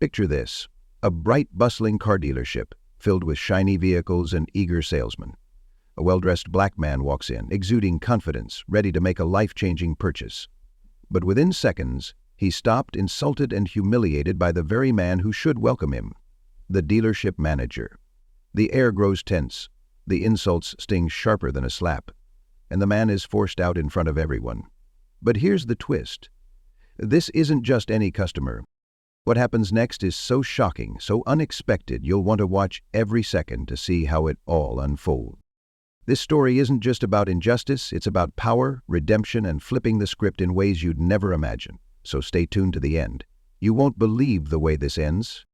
Picture this: a bright, bustling car dealership filled with shiny vehicles and eager salesmen. A well-dressed black man walks in, exuding confidence, ready to make a life-changing purchase. But within seconds, he's stopped, insulted, and humiliated by the very man who should welcome him, the dealership manager. The air grows tense, the insults sting sharper than a slap, and the man is forced out in front of everyone. But here's the twist. This isn't just any customer. What happens next is so shocking, so unexpected, you'll want to watch every second to see how it all unfolds. This story isn't just about injustice, it's about power, redemption, and flipping the script in ways you'd never imagine. So stay tuned to the end. You won't believe the way this ends.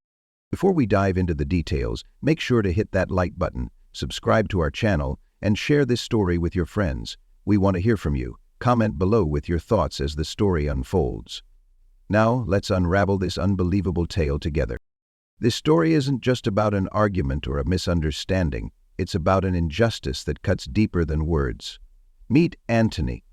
Before we dive into the details, make sure to hit that like button, subscribe to our channel, and share this story with your friends. We want to hear from you. Comment below with your thoughts as the story unfolds. Now, let's unravel this unbelievable tale together. This story isn't just about an argument or a misunderstanding. It's about an injustice that cuts deeper than words. Meet Anthony,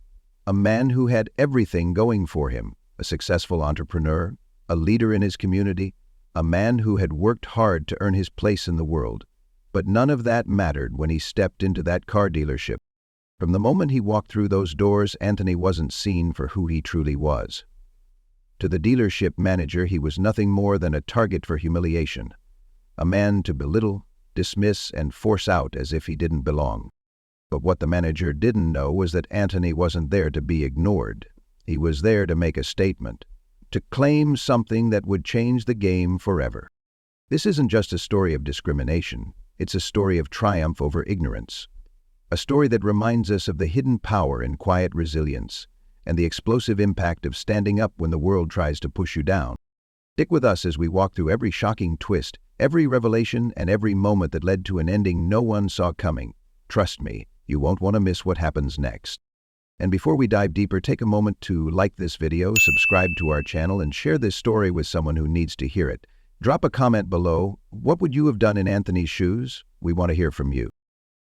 a man who had everything going for him: a successful entrepreneur, a leader in his community, a man who had worked hard to earn his place in the world. But none of that mattered when he stepped into that car dealership. From the moment he walked through those doors, Anthony wasn't seen for who he truly was. To the dealership manager, he was nothing more than a target for humiliation, a man to belittle, dismiss, and force out as if he didn't belong. But what the manager didn't know was that Anthony wasn't there to be ignored. He was there to make a statement, to claim something that would change the game forever. This isn't just a story of discrimination, it's a story of triumph over ignorance. A story that reminds us of the hidden power in quiet resilience, and the explosive impact of standing up when the world tries to push you down. Stick with us as we walk through every shocking twist, every revelation, and every moment that led to an ending no one saw coming. Trust me, you won't want to miss what happens next. And before we dive deeper, take a moment to like this video, subscribe to our channel, and share this story with someone who needs to hear it. Drop a comment below. What would you have done in Anthony's shoes? We want to hear from you.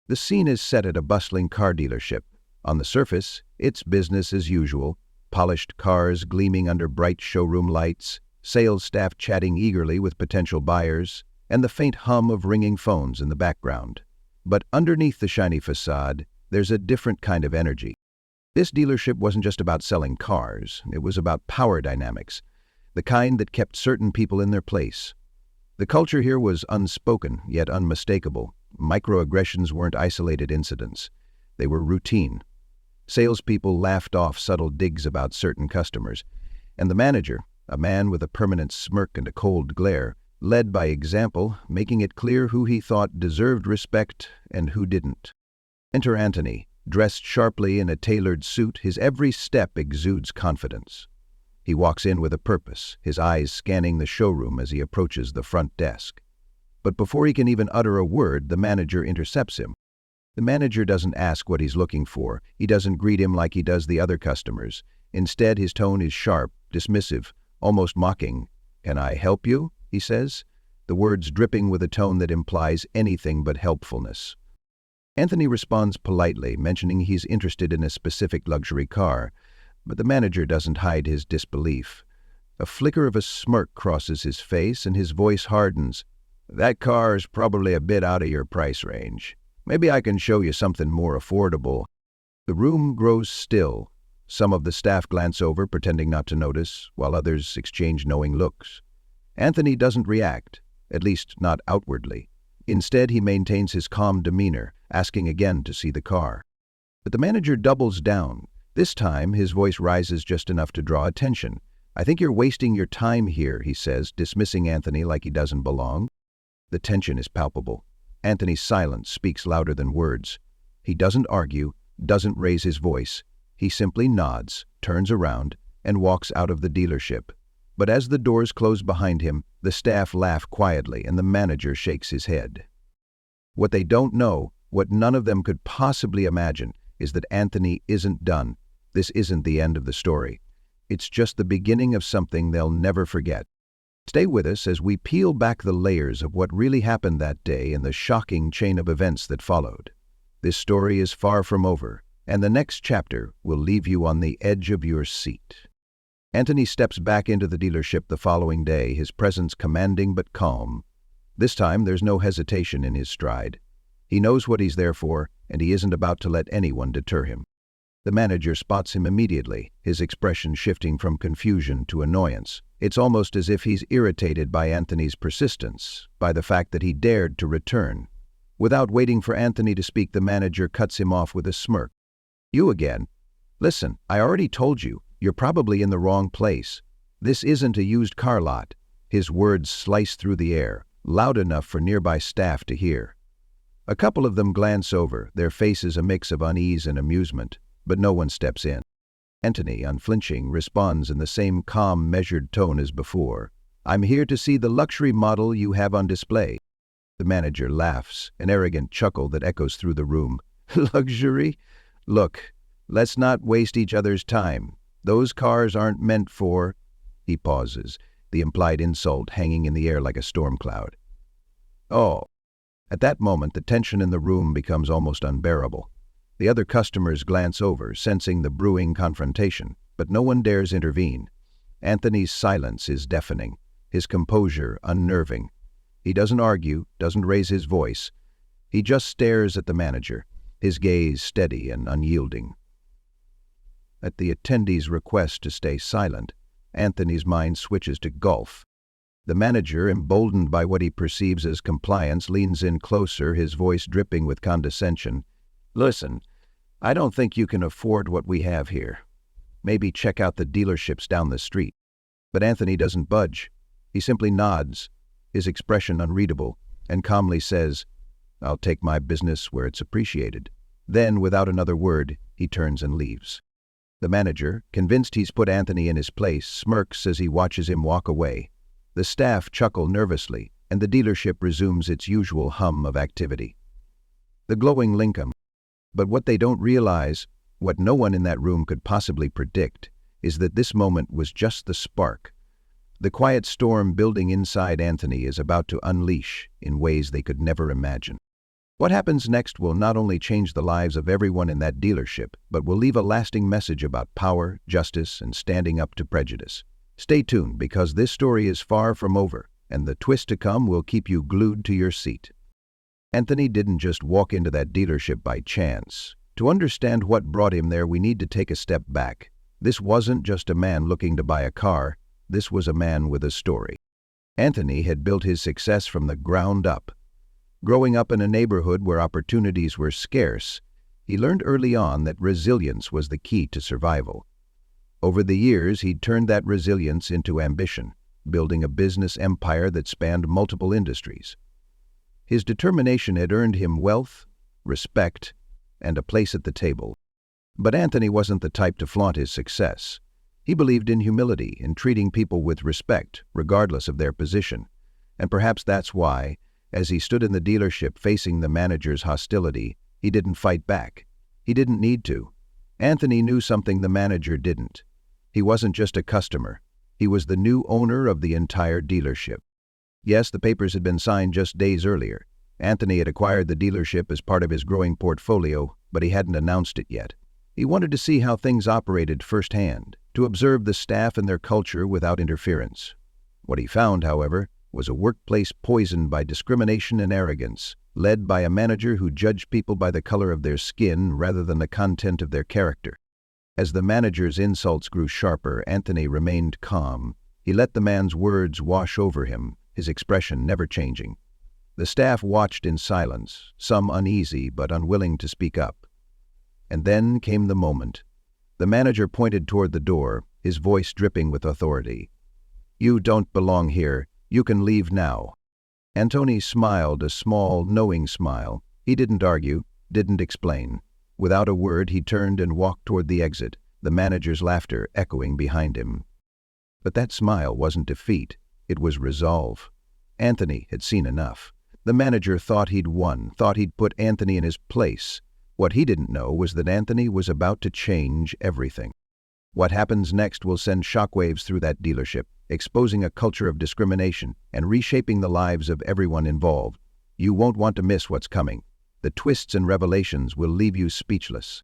The scene is set at a bustling car dealership. On the surface, it's business as usual: polished cars gleaming under bright showroom lights, sales staff chatting eagerly with potential buyers, and the faint hum of ringing phones in the background. But underneath the shiny facade, there's a different kind of energy. This dealership wasn't just about selling cars, it was about power dynamics, the kind that kept certain people in their place. The culture here was unspoken, yet unmistakable. Microaggressions weren't isolated incidents. They were routine. Salespeople laughed off subtle digs about certain customers, and the manager, a man with a permanent smirk and a cold glare, led by example, making it clear who he thought deserved respect and who didn't. Enter Anthony, dressed sharply in a tailored suit. His every step exudes confidence. He walks in with a purpose, his eyes scanning the showroom as he approaches the front desk. But before he can even utter a word, the manager intercepts him. The manager doesn't ask what he's looking for. He doesn't greet him like he does the other customers. Instead, his tone is sharp, dismissive, almost mocking. "Can I help you?" he says, the words dripping with a tone that implies anything but helpfulness. Anthony responds politely, mentioning he's interested in a specific luxury car, but the manager doesn't hide his disbelief. A flicker of a smirk crosses his face, and his voice hardens. "That car is probably a bit out of your price range. Maybe I can show you something more affordable." The room grows still. Some of the staff glance over, pretending not to notice, while others exchange knowing looks. Anthony doesn't react, at least not outwardly. Instead, he maintains his calm demeanor, asking again to see the car. But the manager doubles down. This time, his voice rises just enough to draw attention. "I think you're wasting your time here," he says, dismissing Anthony like he doesn't belong. The tension is palpable. Anthony's silence speaks louder than words. He doesn't argue, doesn't raise his voice. He simply nods, turns around, and walks out of the dealership. But as the doors close behind him, the staff laugh quietly and the manager shakes his head. What they don't know, what none of them could possibly imagine, is that Anthony isn't done. This isn't the end of the story. It's just the beginning of something they'll never forget. Stay with us as we peel back the layers of what really happened that day and the shocking chain of events that followed. This story is far from over, and the next chapter will leave you on the edge of your seat. Anthony steps back into the dealership the following day, his presence commanding but calm. This time, there's no hesitation in his stride. He knows what he's there for, and he isn't about to let anyone deter him. The manager spots him immediately, his expression shifting from confusion to annoyance. It's almost as if he's irritated by Anthony's persistence, by the fact that he dared to return. Without waiting for Anthony to speak, the manager cuts him off with a smirk. "You again? Listen, I already told you, you're probably in the wrong place. This isn't a used car lot." His words slice through the air, loud enough for nearby staff to hear. A couple of them glance over, their faces a mix of unease and amusement, but no one steps in. Anthony, unflinching, responds in the same calm, measured tone as before. "I'm here to see the luxury model you have on display." The manager laughs, an arrogant chuckle that echoes through the room. "Luxury? Look, let's not waste each other's time. Those cars aren't meant for—" He pauses, the implied insult hanging in the air like a storm cloud. "Oh." At that moment, the tension in the room becomes almost unbearable. The other customers glance over, sensing the brewing confrontation, but no one dares intervene. Anthony's silence is deafening, his composure unnerving. He doesn't argue, doesn't raise his voice. He just stares at the manager, his gaze steady and unyielding. At the attendee's request to stay silent, Anthony's mind switches to golf. The manager, emboldened by what he perceives as compliance, leans in closer, his voice dripping with condescension. "Listen, I don't think you can afford what we have here. Maybe check out the dealerships down the street." But Anthony doesn't budge. He simply nods, his expression unreadable, and calmly says, "I'll take my business where it's appreciated." Then, without another word, he turns and leaves. The manager, convinced he's put Anthony in his place, smirks as he watches him walk away. The staff chuckle nervously, and the dealership resumes its usual hum of activity. The glowing Lincoln. But what they don't realize, what no one in that room could possibly predict, is that this moment was just the spark. The quiet storm building inside Anthony is about to unleash in ways they could never imagine. What happens next will not only change the lives of everyone in that dealership, but will leave a lasting message about power, justice, and standing up to prejudice. Stay tuned, because this story is far from over, and the twist to come will keep you glued to your seat. Anthony didn't just walk into that dealership by chance. To understand what brought him there, we need to take a step back. This wasn't just a man looking to buy a car. This was a man with a story. Anthony had built his success from the ground up. Growing up in a neighborhood where opportunities were scarce, he learned early on that resilience was the key to survival. Over the years, he'd turned that resilience into ambition, building a business empire that spanned multiple industries. His determination had earned him wealth, respect, and a place at the table. But Anthony wasn't the type to flaunt his success. He believed in humility, in treating people with respect, regardless of their position. And perhaps that's why, as he stood in the dealership facing the manager's hostility, he didn't fight back. He didn't need to. Anthony knew something the manager didn't. He wasn't just a customer. He was the new owner of the entire dealership. Yes, the papers had been signed just days earlier. Anthony had acquired the dealership as part of his growing portfolio, but he hadn't announced it yet. He wanted to see how things operated firsthand, to observe the staff and their culture without interference. What he found, however, was a workplace poisoned by discrimination and arrogance, led by a manager who judged people by the color of their skin rather than the content of their character. As the manager's insults grew sharper, Anthony remained calm. He let the man's words wash over him, his expression never changing. The staff watched in silence, some uneasy but unwilling to speak up. And then came the moment. The manager pointed toward the door, his voice dripping with authority. "You don't belong here. You can leave now." Anthony smiled, a small, knowing smile. He didn't argue, didn't explain. Without a word, he turned and walked toward the exit, the manager's laughter echoing behind him. But that smile wasn't defeat. It was resolve. Anthony had seen enough. The manager thought he'd won, thought he'd put Anthony in his place. What he didn't know was that Anthony was about to change everything. What happens next will send shockwaves through that dealership, exposing a culture of discrimination and reshaping the lives of everyone involved. You won't want to miss what's coming. The twists and revelations will leave you speechless.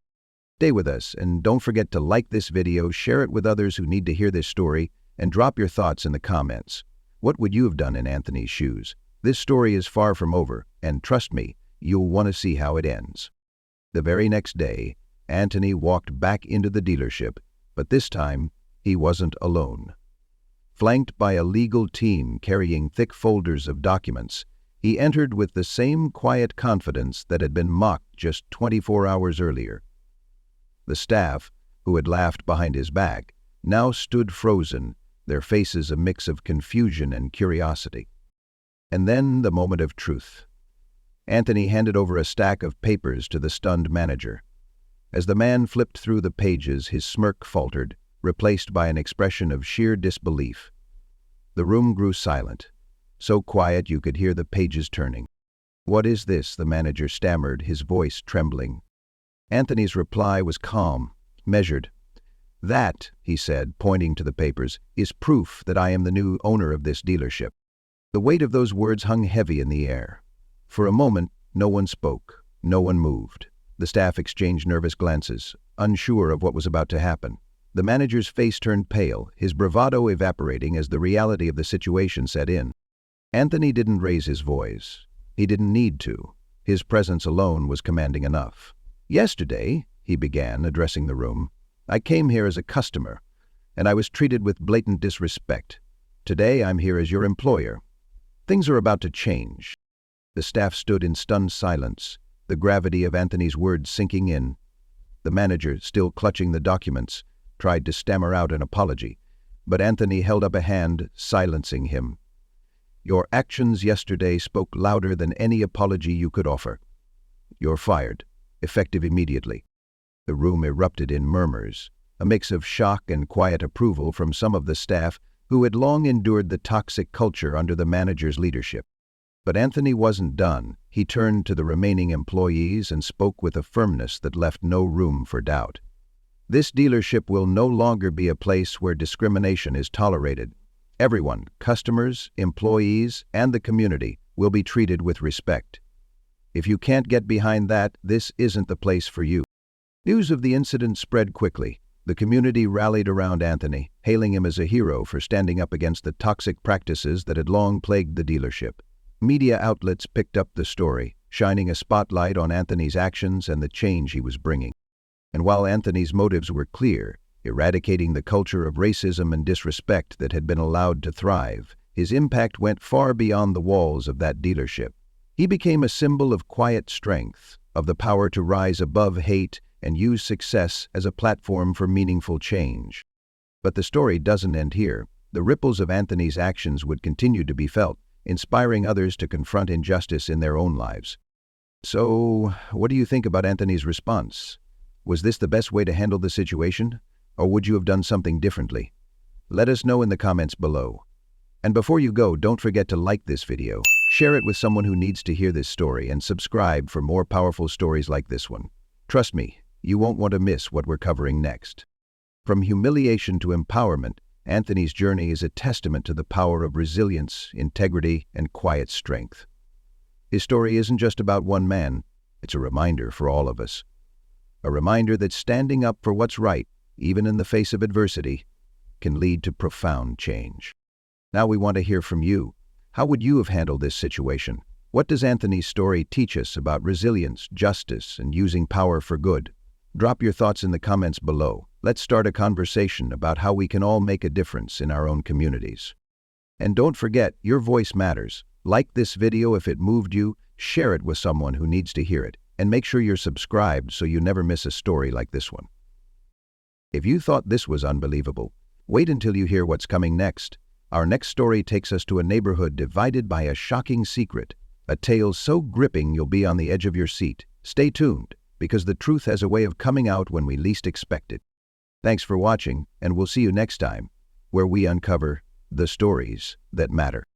Stay with us, and don't forget to like this video, share it with others who need to hear this story, and drop your thoughts in the comments. What would you have done in Anthony's shoes? This story is far from over, and trust me, you'll want to see how it ends. The very next day, Anthony walked back into the dealership, but this time, he wasn't alone. Flanked by a legal team carrying thick folders of documents, he entered with the same quiet confidence that had been mocked just 24 hours earlier. The staff, who had laughed behind his back, now stood frozen, their faces a mix of confusion and curiosity. And then the moment of truth. Anthony handed over a stack of papers to the stunned manager. As the man flipped through the pages, his smirk faltered, replaced by an expression of sheer disbelief. The room grew silent, so quiet you could hear the pages turning. "What is this?" the manager stammered, his voice trembling. Anthony's reply was calm, measured. "That," he said, pointing to the papers, "is proof that I am the new owner of this dealership." The weight of those words hung heavy in the air. For a moment, no one spoke, no one moved. The staff exchanged nervous glances, unsure of what was about to happen. The manager's face turned pale, his bravado evaporating as the reality of the situation set in. Anthony didn't raise his voice. He didn't need to. His presence alone was commanding enough. "Yesterday," he began, addressing the room, "I came here as a customer, and I was treated with blatant disrespect. Today I'm here as your employer. Things are about to change." The staff stood in stunned silence, the gravity of Anthony's words sinking in. The manager, still clutching the documents, tried to stammer out an apology, but Anthony held up a hand, silencing him. "Your actions yesterday spoke louder than any apology you could offer. You're fired, effective immediately." The room erupted in murmurs, a mix of shock and quiet approval from some of the staff who had long endured the toxic culture under the manager's leadership. But Anthony wasn't done. He turned to the remaining employees and spoke with a firmness that left no room for doubt. "This dealership will no longer be a place where discrimination is tolerated. Everyone, customers, employees, and the community, will be treated with respect. If you can't get behind that, this isn't the place for you." News of the incident spread quickly. The community rallied around Anthony, hailing him as a hero for standing up against the toxic practices that had long plagued the dealership. Media outlets picked up the story, shining a spotlight on Anthony's actions and the change he was bringing. And while Anthony's motives were clear, eradicating the culture of racism and disrespect that had been allowed to thrive, his impact went far beyond the walls of that dealership. He became a symbol of quiet strength, of the power to rise above hate and use success as a platform for meaningful change. But the story doesn't end here. The ripples of Anthony's actions would continue to be felt, inspiring others to confront injustice in their own lives. So, what do you think about Anthony's response? Was this the best way to handle the situation? Or would you have done something differently? Let us know in the comments below. And before you go, don't forget to like this video, share it with someone who needs to hear this story, and subscribe for more powerful stories like this one. Trust me, you won't want to miss what we're covering next. From humiliation to empowerment, Anthony's journey is a testament to the power of resilience, integrity, and quiet strength. His story isn't just about one man, it's a reminder for all of us. A reminder that standing up for what's right, even in the face of adversity, can lead to profound change. Now we want to hear from you. How would you have handled this situation? What does Anthony's story teach us about resilience, justice, and using power for good? Drop your thoughts in the comments below. Let's start a conversation about how we can all make a difference in our own communities. And don't forget, your voice matters. Like this video if it moved you, share it with someone who needs to hear it, and make sure you're subscribed so you never miss a story like this one. If you thought this was unbelievable, wait until you hear what's coming next. Our next story takes us to a neighborhood divided by a shocking secret, a tale so gripping you'll be on the edge of your seat. Stay tuned, because the truth has a way of coming out when we least expect it. Thanks for watching, and we'll see you next time, where we uncover the stories that matter.